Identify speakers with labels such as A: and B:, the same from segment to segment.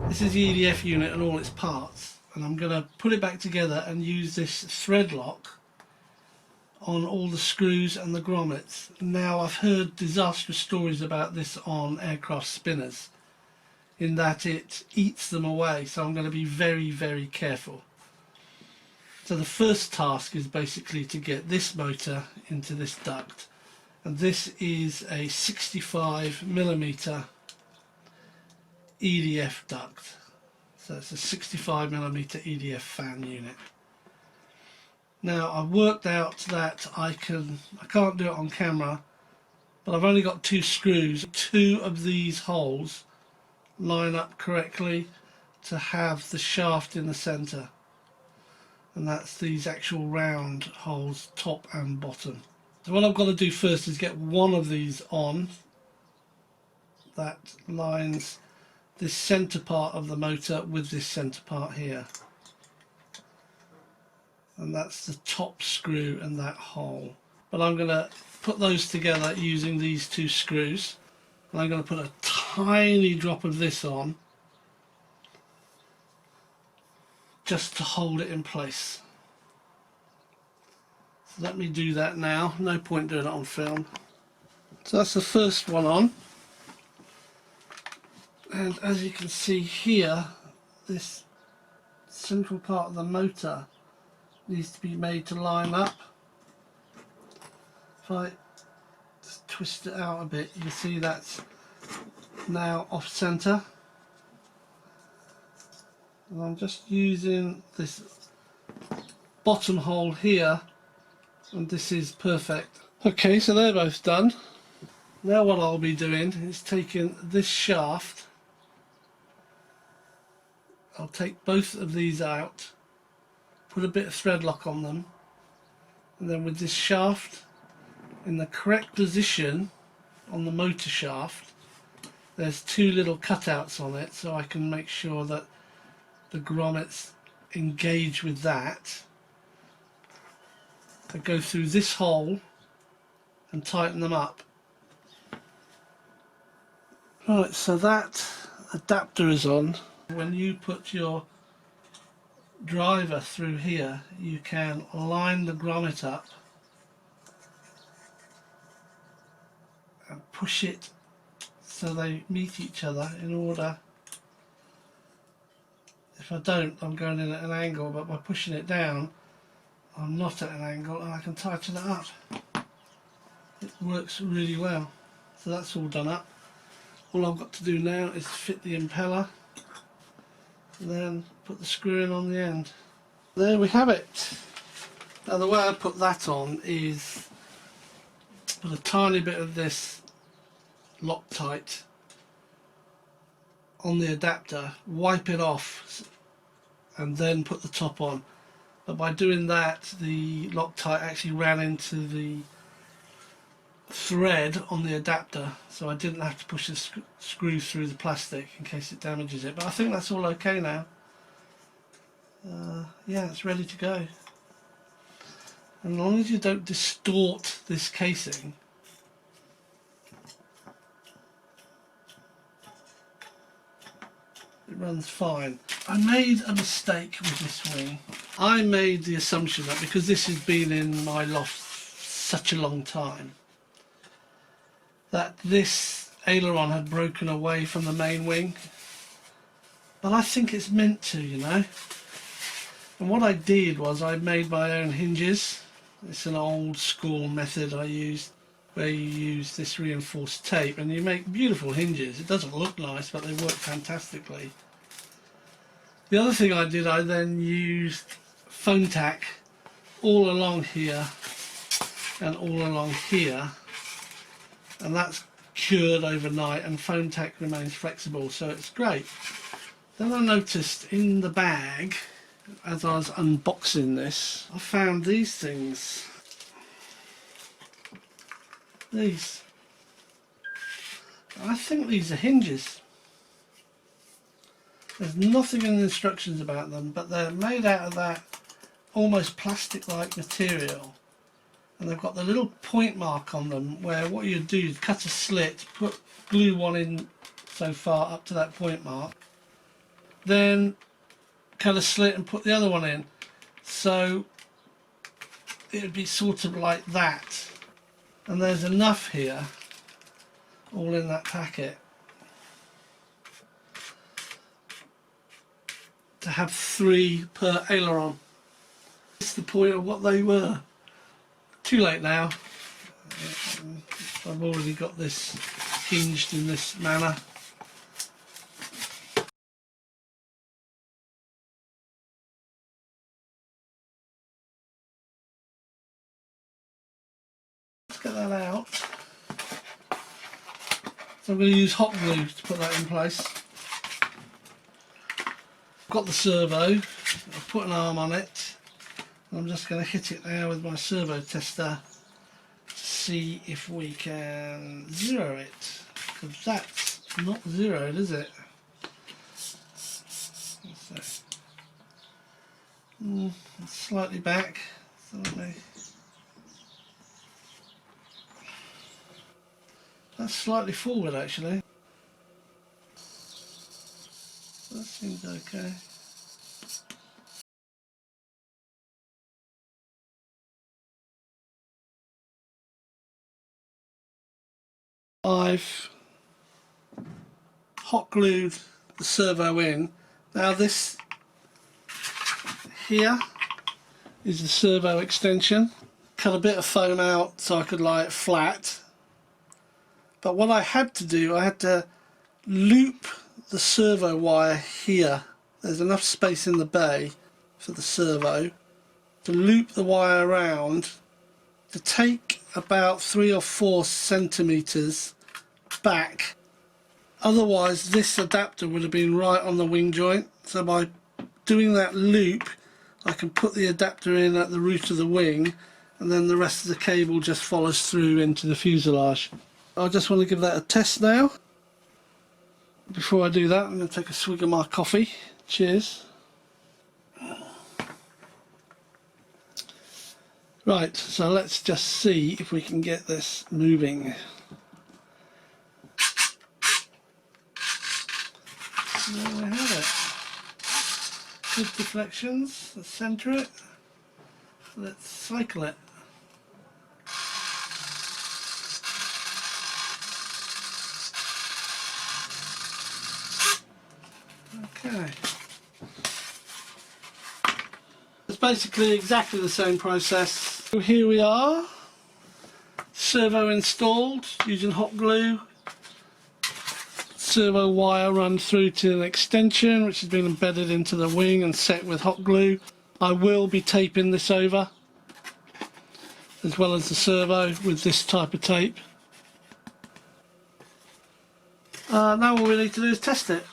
A: This is the EDF unit and all its parts, and I'm going to put it back together and use this thread lock on all the screws and the grommets. Now, I've heard disastrous stories about this on aircraft spinners, in that it eats them away, so I'm going to be very, very careful. So the first task is basically to get this motor into this duct, and this is a 65mm EDF duct. So it's a 65mm EDF fan unit. Now, I've worked out that I can't do it on camera, but I've only got 2 screws. 2 of these holes line up correctly to have the shaft in the centre, and that's these actual round holes, top and bottom. So what I've got to do first is get one of these on that lines this centre part of the motor with this centre part here, and that's the top screw and that hole. But I'm going to put those together using these 2 screws, and I'm going to put a tiny drop of this on just to hold it in place. So let me do that now, no point doing it on film. So that's the first one on, and as you can see here, this central part of the motor needs to be made to line up. If I just twist it out a bit, you can see that's now off centre, and I'm just using this bottom hole here, and this is perfect. Okay, so they're both done. Now what I'll be doing is taking this shaft, I'll take both of these out, put a bit of thread lock on them, and then with this shaft in the correct position on the motor shaft, there's 2 little cutouts on it, so I can make sure that the grommets engage with that. I go through this hole and tighten them up. Right, so that adapter is on. When you put your driver through here, you can line the grommet up and push it so they meet each other in order. If I don't, I'm going in at an angle, but by pushing it down, I'm not at an angle, and I can tighten it up. It works really well. So that's all done up. All I've got to do now is fit the impeller, and then put the screw in on the end. There we have it. Now the way I put that on is put a tiny bit of this Loctite on the adapter, wipe it off, and then put the top on. But by doing that, the Loctite actually ran into the thread on the adapter, so I didn't have to push the screw through the plastic in case it damages it. But I think that's all okay now. Yeah, it's ready to go. And as long as you don't distort this casing, it runs fine. I made a mistake with this wing. I made the assumption that because this has been in my loft such a long time, that this aileron had broken away from the main wing. But I think it's meant to, you know. And what I did was I made my own hinges. It's an old school method I used, where you use this reinforced tape and you make beautiful hinges. It doesn't look nice, but they work fantastically. The other thing I did, I then used foam tack all along here and all along here, and that's cured overnight, and foam tack remains flexible, so it's great. Then I noticed in the bag, as I was unboxing this, I found these things. These. I think these are hinges. There's nothing in the instructions about them, but they're made out of that almost plastic-like material, and they've got the little point mark on them where what you do is cut a slit, glue one in so far up to that point mark, then cut a slit and put the other one in. So it would be sort of like that. And there's enough here, all in that packet, to have 3 per aileron. It's the point of what they were. Too late now. I've already got this hinged in this manner. Let's get that out. So I'm going to use hot glue to put that in place. I've got the servo, I've put an arm on it, and I'm just going to hit it now with my servo tester to see if we can zero it, because that's not zeroed, is it? It's slightly back, that's slightly forward actually. That seems okay. I've hot glued the servo in. Now this here is the servo extension. Cut a bit of foam out so I could lie it flat. But what I had to do, I had to loop the servo wire here. There's enough space in the bay for the servo to loop the wire around to take about 3 or 4 centimeters back. Otherwise this adapter would have been right on the wing joint. So by doing that loop I can put the adapter in at the root of the wing, and then the rest of the cable just follows through into the fuselage. I just want to give that a test now. Before I do that, I'm going to take a swig of my coffee. Cheers. Right, so let's just see if we can get this moving. There we have it. Good deflections. Let's centre it. Let's cycle it. Okay. It's basically exactly the same process. So here we are. Servo installed using hot glue. Servo wire run through to an extension which has been embedded into the wing and set with hot glue. I will be taping this over, as well as the servo, with this type of tape. Now all we need to do is test it.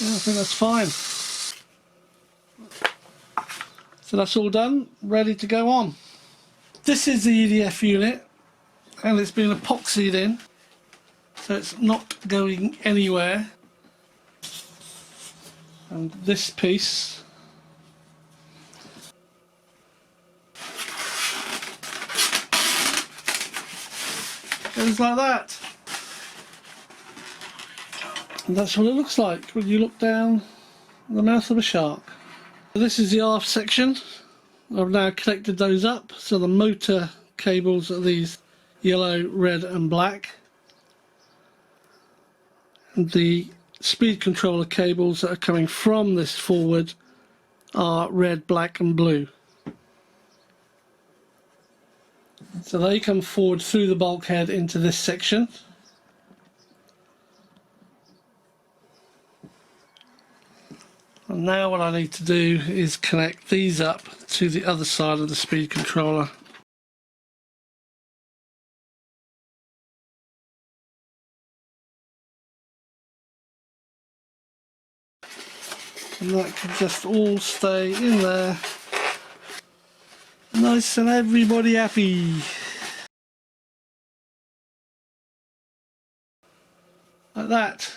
A: Yeah, I think that's fine. So that's all done, ready to go on. This is the EDF unit, and it's been epoxied in, so it's not going anywhere. And this piece goes like that. And that's what it looks like when you look down the mouth of a shark. So this is the aft section. I've now connected those up, so the motor cables are these yellow, red and black, and the speed controller cables that are coming from this forward are red, black and blue. So they come forward through the bulkhead into this section. And now what I need to do is connect these up to the other side of the speed controller. And that can just all stay in there. Nice and everybody happy. Like that.